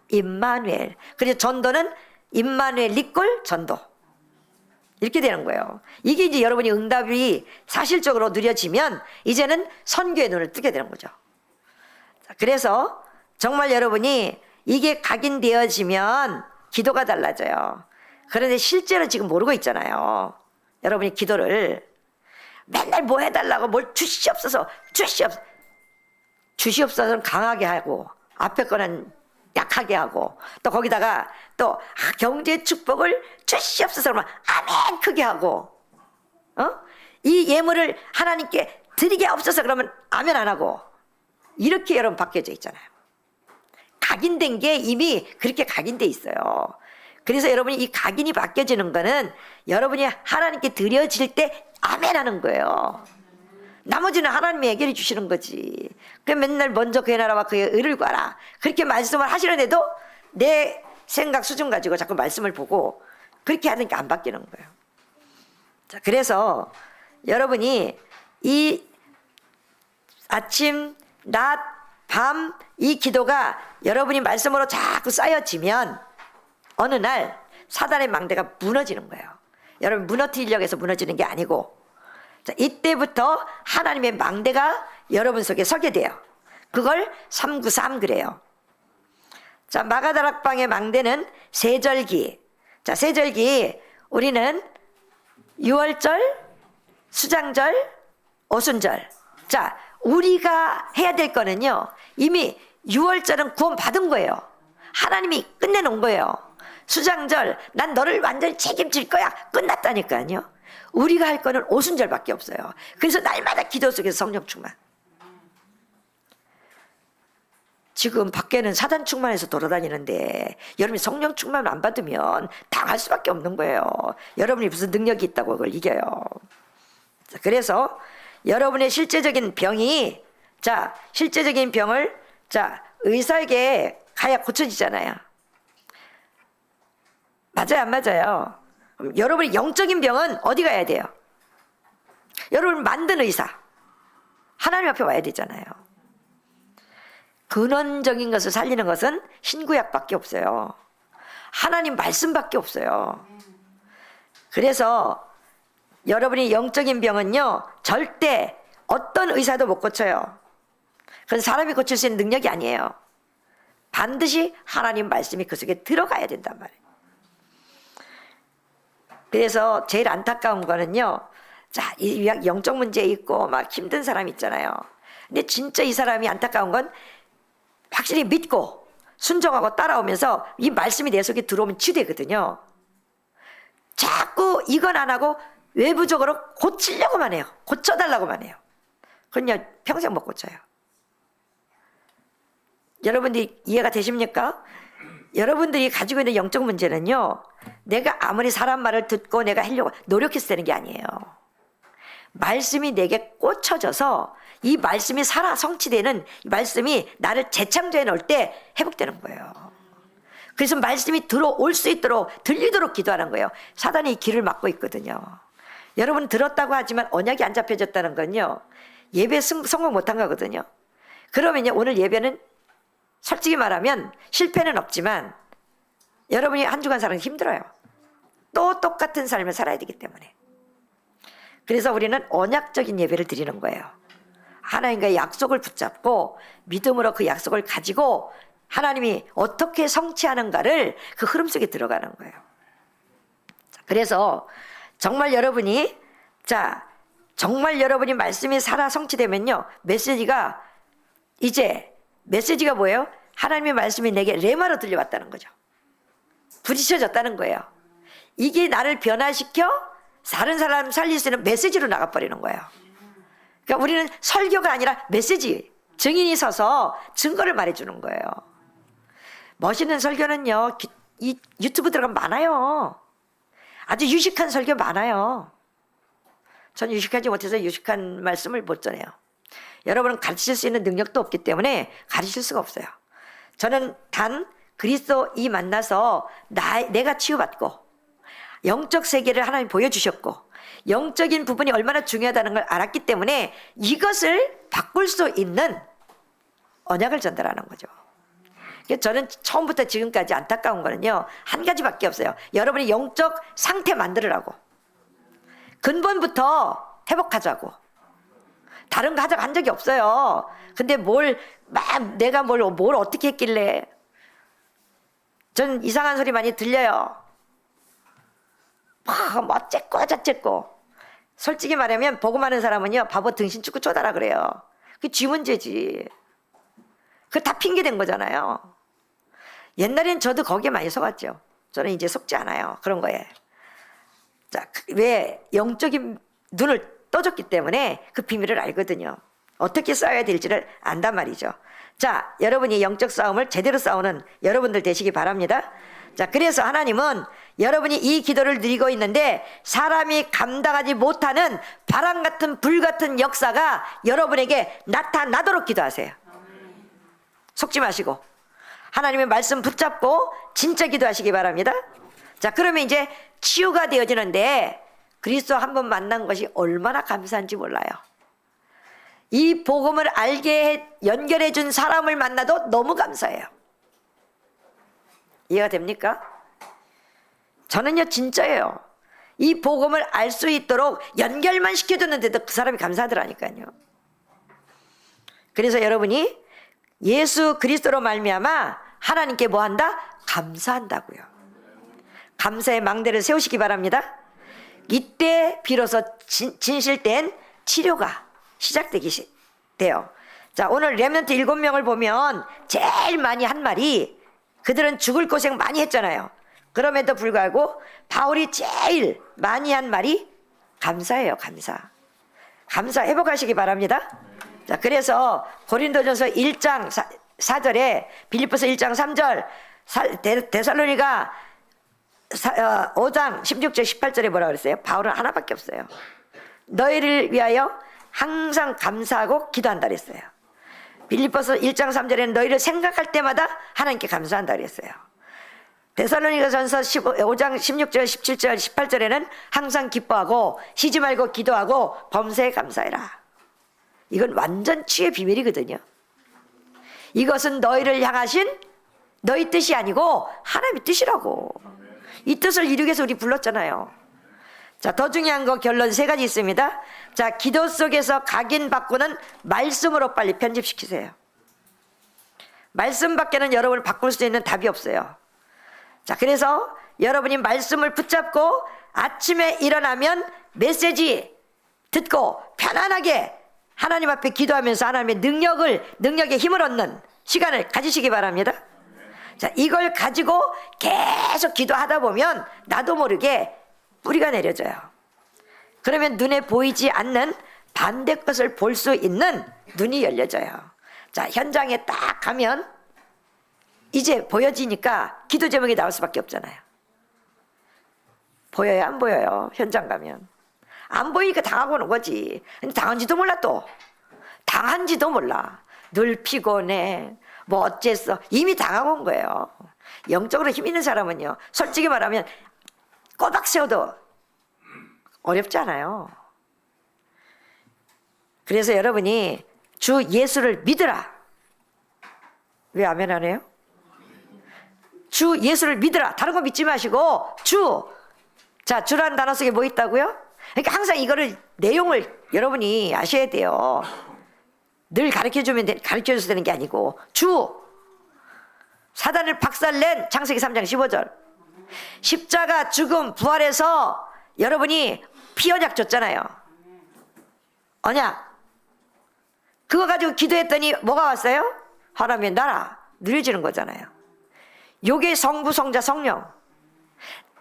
임마누엘. 그래서 전도는 임마누엘 리꼴 전도. 이렇게 되는 거예요. 이게 이제 여러분이 응답이 사실적으로 누려지면 이제는 선교의 눈을 뜨게 되는 거죠. 그래서 정말 여러분이 이게 각인되어지면 기도가 달라져요. 그런데 실제로 지금 모르고 있잖아요. 여러분이 기도를 맨날 뭐 해달라고 뭘 주시옵소서 주시옵소서는 강하게 하고 앞에 거는 약하게 하고 또 거기다가 또 경제 축복을 주시옵소서 그러면 아멘 크게 하고 이 예물을 하나님께 드리게 없어서 그러면 아멘 안 하고 이렇게 여러분 바뀌어져 있잖아요. 각인된 게 이미 그렇게 각인돼 있어요. 그래서 여러분이 이 각인이 바뀌어지는 거는 여러분이 하나님께 드려질 때 아멘 하는 거예요. 나머지는 하나님이 해결해 주시는 거지. 그럼 맨날 먼저 그의 나라와 그의 의를 구하라. 그렇게 말씀을 하시는데도 내 생각 수준 가지고 자꾸 말씀을 보고 그렇게 하니까 안 바뀌는 거예요. 자, 그래서 여러분이 이 아침, 낮, 밤 이 기도가 여러분이 말씀으로 자꾸 쌓여지면 어느 날 사단의 망대가 무너지는 거예요. 여러분 무너뜨리려고 해서 무너지는 게 아니고 자, 이때부터 하나님의 망대가 여러분 속에 서게 돼요. 그걸 393 그래요. 자, 마가다락방의 망대는 세절기, 자, 세절기 우리는 유월절, 수장절, 오순절. 자, 우리가 해야 될 거는요, 이미 유월절은 구원 받은 거예요. 하나님이 끝내놓은 거예요. 수장절, 난 너를 완전히 책임질 거야. 끝났다니까요. 우리가 할 거는 오순절밖에 없어요. 그래서 날마다 기도 속에서 성령 충만. 지금 밖에는 사단 충만해서 돌아다니는데 여러분이 성령 충만 안 받으면 당할 수밖에 없는 거예요. 여러분이 무슨 능력이 있다고 그걸 이겨요. 그래서 여러분의 실제적인 병이, 자, 실제적인 병을, 자, 의사에게 가야 고쳐지잖아요. 맞아요, 안 맞아요? 그럼 여러분이 영적인 병은 어디 가야 돼요? 여러분 만든 의사, 하나님 앞에 와야 되잖아요. 근원적인 것을 살리는 것은 신구약밖에 없어요. 하나님 말씀밖에 없어요. 그래서 여러분이 영적인 병은요, 절대 어떤 의사도 못 고쳐요. 그건 사람이 고칠 수 있는 능력이 아니에요. 반드시 하나님 말씀이 그 속에 들어가야 된단 말이에요. 그래서 제일 안타까운 거는요, 자, 이 영적 문제 있고 막 힘든 사람 있잖아요. 근데 진짜 이 사람이 안타까운 건 확실히 믿고 순종하고 따라오면서 이 말씀이 내 속에 들어오면 치유되거든요. 자꾸 이건 안 하고 외부적으로 고치려고만 해요. 고쳐달라고만 해요. 그건요, 평생 못 고쳐요. 여러분들이 이해가 되십니까? 여러분들이 가지고 있는 영적 문제는요, 내가 아무리 사람 말을 듣고 내가 하려고 노력해서 되는 게 아니에요. 말씀이 내게 꽂혀져서 이 말씀이 살아 성취되는, 이 말씀이 나를 재창조해 놓을 때 회복되는 거예요. 그래서 말씀이 들어올 수 있도록, 들리도록 기도하는 거예요. 사단이 이 길을 막고 있거든요. 여러분 들었다고 하지만 언약이 안 잡혀졌다는 건요, 예배 성공 못한 거거든요. 그러면요, 오늘 예배는 솔직히 말하면 실패는 없지만 여러분이 한 주간 살아는 힘들어요. 또 똑같은 삶을 살아야 되기 때문에. 그래서 우리는 언약적인 예배를 드리는 거예요. 하나님과의 약속을 붙잡고 믿음으로 그 약속을 가지고 하나님이 어떻게 성취하는가를 그 흐름 속에 들어가는 거예요. 그래서 정말 여러분이, 자, 정말 여러분이 말씀이 살아 성취되면요, 메시지가 뭐예요? 하나님의 말씀이 내게 레마로 들려왔다는 거죠. 부딪혀졌다는 거예요. 이게 나를 변화시켜 다른 사람 살릴 수 있는 메시지로 나가버리는 거예요. 그러니까 우리는 설교가 아니라 메시지, 증인이 서서 증거를 말해주는 거예요. 멋있는 설교는요, 이 유튜브 들어가면 많아요. 아주 유식한 설교 많아요. 전 유식하지 못해서 유식한 말씀을 못 전해요. 여러분은 가르칠 수 있는 능력도 없기 때문에 가르칠 수가 없어요. 저는 단 그리스도 이 만나서 내가 치유받고 영적 세계를 하나님 보여주셨고 영적인 부분이 얼마나 중요하다는 걸 알았기 때문에 이것을 바꿀 수 있는 언약을 전달하는 거죠. 저는 처음부터 지금까지 안타까운 거는요, 한 가지밖에 없어요. 여러분이 영적 상태 만들으라고, 근본부터 회복하자고. 다른 거 하자고 한 적이 없어요. 근데 내가 뭘 어떻게 했길래. 전 이상한 소리 많이 들려요. 뭐 어쨌고 저쨌고. 솔직히 말하면 복음하는 사람은요, 바보 등신 축구 쪼다라 그래요. 그게 쥐 문제지. 그거 다 핑계된 거잖아요. 옛날엔 저도 거기에 많이 속았죠. 저는 이제 속지 않아요. 그런 거에. 자, 왜 영적인 눈을 떠줬기 때문에 그 비밀을 알거든요. 어떻게 싸워야 될지를 안단 말이죠. 자, 여러분이 영적 싸움을 제대로 싸우는 여러분들 되시기 바랍니다. 자, 그래서 하나님은 여러분이 이 기도를 드리고 있는데 사람이 감당하지 못하는 바람 같은 불 같은 역사가 여러분에게 나타나도록 기도하세요. 속지 마시고 하나님의 말씀 붙잡고 진짜 기도하시기 바랍니다. 자, 그러면 이제 치유가 되어지는데 그리스도 한 번 만난 것이 얼마나 감사한지 몰라요. 이 복음을 알게 연결해 준 사람을 만나도 너무 감사해요. 이해가 됩니까? 저는요, 진짜예요. 이 복음을 알 수 있도록 연결만 시켜줬는데도 그 사람이 감사하더라니까요. 그래서 여러분이 예수 그리스도로 말미암아 하나님께 뭐 한다? 감사한다고요. 감사의 망대를 세우시기 바랍니다. 이때 비로소 진실된 치료가 시작되기 돼요. 자, 오늘 렘넌트 7명을 보면 제일 많이 한 말이, 그들은 죽을 고생 많이 했잖아요. 그럼에도 불구하고 바울이 제일 많이 한 말이 감사예요. 감사 회복하시기 바랍니다. 자, 그래서 고린도전서 1장 4절에, 빌립보서 1장 3절, 데살로니가 5장 16절 18절에 뭐라고 그랬어요? 바울은 하나밖에 없어요. 너희를 위하여 항상 감사하고 기도한다 그랬어요. 빌립보서 1장 3절에는 너희를 생각할 때마다 하나님께 감사한다 그랬어요. 데살로니가전서 5장 16절 17절 18절에는 항상 기뻐하고 쉬지 말고 기도하고 범사에 감사해라. 이건 완전 치유의 비밀이거든요. 이것은 너희를 향하신 너희 뜻이 아니고 하나님의 뜻이라고. 이 뜻을 이루기 위해서 우리 불렀잖아요. 자, 더 중요한 거 결론 3가지 있습니다. 자, 기도 속에서 각인바꾸는 말씀으로 빨리 편집시키세요. 말씀밖에는 여러분을 바꿀 수 있는 답이 없어요. 자, 그래서 여러분이 말씀을 붙잡고 아침에 일어나면 메시지 듣고 편안하게 하나님 앞에 기도하면서 하나님의 능력의 힘을 얻는 시간을 가지시기 바랍니다. 자, 이걸 가지고 계속 기도하다 보면 나도 모르게 뿌리가 내려져요. 그러면 눈에 보이지 않는 반대 것을 볼 수 있는 눈이 열려져요. 자, 현장에 딱 가면 이제 보여지니까 기도 제목이 나올 수밖에 없잖아요. 보여요, 안 보여요? 현장 가면 안 보이니까 당하고 오는 거지. 근데 당한지도 몰라. 또 당한지도 몰라. 늘 피곤해, 뭐 어째서, 이미 당하고 온 거예요. 영적으로 힘 있는 사람은요, 솔직히 말하면 꼬박 세워도 어렵지 않아요. 그래서 여러분이 주 예수를 믿으라. 왜 아멘 안 해요? 주 예수를 믿으라. 다른 거 믿지 마시고 주. 자, 주라는 단어 속에 뭐 있다고요? 그러니까 항상 이거를 내용을 여러분이 아셔야 돼요. 늘 가르쳐줘서 되는 게 아니고 주. 사단을 박살낸 창세기 3장 15절. 십자가 죽음 부활해서 여러분이 피 언약 줬잖아요. 언약. 그거 가지고 기도했더니 뭐가 왔어요? 하나님의 나라 누려지는 거잖아요. 요게 성부 성자 성령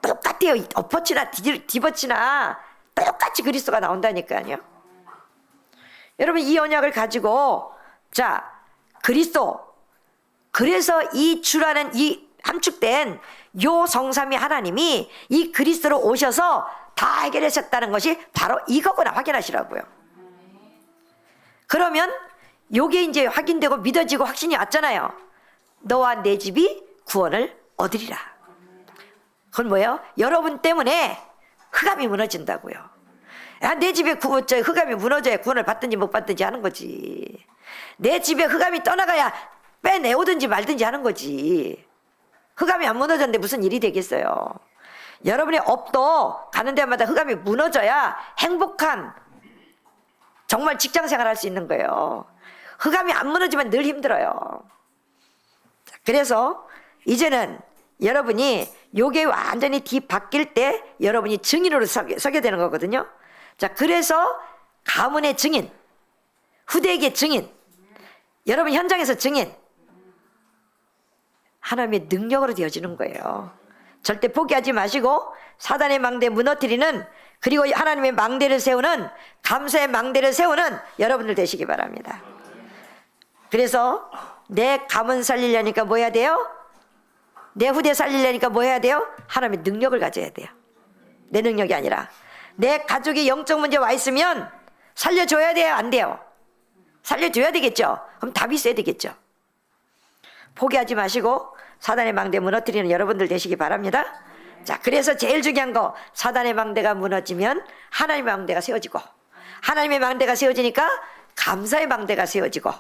똑같아요. 엎어치나 뒤집어치나 똑같이 그리스도가 나온다니까요. 여러분, 이 언약을 가지고, 자, 그리스도, 그래서 이 주라는 이 함축된 요 성삼위 하나님이 이 그리스도로 오셔서 다 해결하셨다는 것이 바로 이거구나 확인하시라고요. 그러면 요게 이제 확인되고 믿어지고 확신이 왔잖아요. 너와 내 집이 구원을 얻으리라. 그건 뭐예요? 여러분 때문에 흑암이 무너진다고요. 야, 내 집에 흑암이 무너져야 구원을 받든지 못 받든지 하는 거지. 내 집에 흑암이 떠나가야 빼내오든지 말든지 하는 거지. 흑암이 안 무너졌는데 무슨 일이 되겠어요. 여러분의 업도 가는 데마다 흑암이 무너져야 행복한 정말 직장생활 할 수 있는 거예요. 흑암이 안 무너지면 늘 힘들어요. 그래서 이제는 여러분이 요게 완전히 뒤바뀔 때 여러분이 증인으로 서게 되는 거거든요. 자, 그래서 가문의 증인, 후대에게 증인, 여러분 현장에서 증인, 하나님의 능력으로 되어지는 거예요. 절대 포기하지 마시고 사단의 망대 무너뜨리는, 그리고 하나님의 망대를 세우는, 감사의 망대를 세우는 여러분들 되시기 바랍니다. 그래서 내 가문 살리려니까 뭐 해야 돼요? 내 후대 살리려니까 뭐 해야 돼요? 하나님의 능력을 가져야 돼요. 내 능력이 아니라 내 가족이 영적 문제 와 있으면 살려줘야 돼요? 안 돼요? 살려줘야 되겠죠? 그럼 답이 있어야 되겠죠? 포기하지 마시고 사단의 망대 무너뜨리는 여러분들 되시기 바랍니다. 자, 그래서 제일 중요한 거, 사단의 망대가 무너지면 하나님의 망대가 세워지고, 하나님의 망대가 세워지니까 감사의 망대가 세워지고,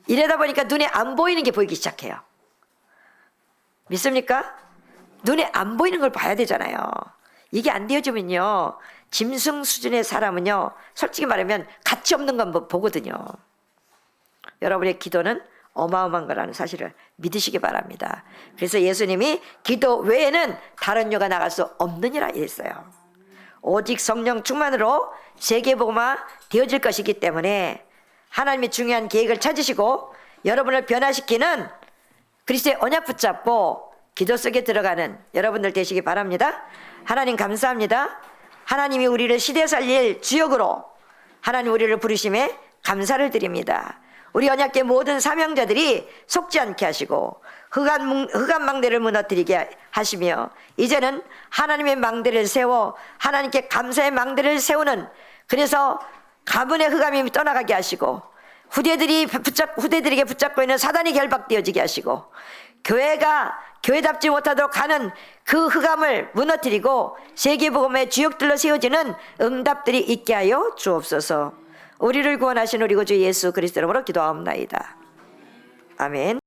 이러다 보니까 눈에 안 보이는 게 보이기 시작해요. 믿습니까? 눈에 안 보이는 걸 봐야 되잖아요. 이게 안 되어지면요, 짐승 수준의 사람은요, 솔직히 말하면 가치 없는 건 보거든요. 여러분의 기도는 어마어마한 거라는 사실을 믿으시기 바랍니다. 그래서 예수님이 기도 외에는 다른 요가 나갈 수 없느니라 했어요. 오직 성령 충만으로 세계복음화 되어질 것이기 때문에 하나님이 중요한 계획을 찾으시고 여러분을 변화시키는 그리스도의 언약 붙잡고 기도 속에 들어가는 여러분들 되시기 바랍니다. 하나님 감사합니다. 하나님이 우리를 시대 살릴 주역으로 하나님 우리를 부르심에 감사를 드립니다. 우리 언약계 모든 사명자들이 속지 않게 하시고 흑암 망대를 무너뜨리게 하시며 이제는 하나님의 망대를 세워 하나님께 감사의 망대를 세우는, 그래서 가문의 흑암이 떠나가게 하시고 후대들에게 붙잡고 있는 사단이 결박되어지게 하시고 교회가 교회답지 못하도록 하는 그 흑암을 무너뜨리고 세계복음의 주역들로 세워지는 응답들이 있게 하여 주옵소서. 우리를 구원하신 우리 구주 예수 그리스도 이름으로 기도하옵나이다. 아멘.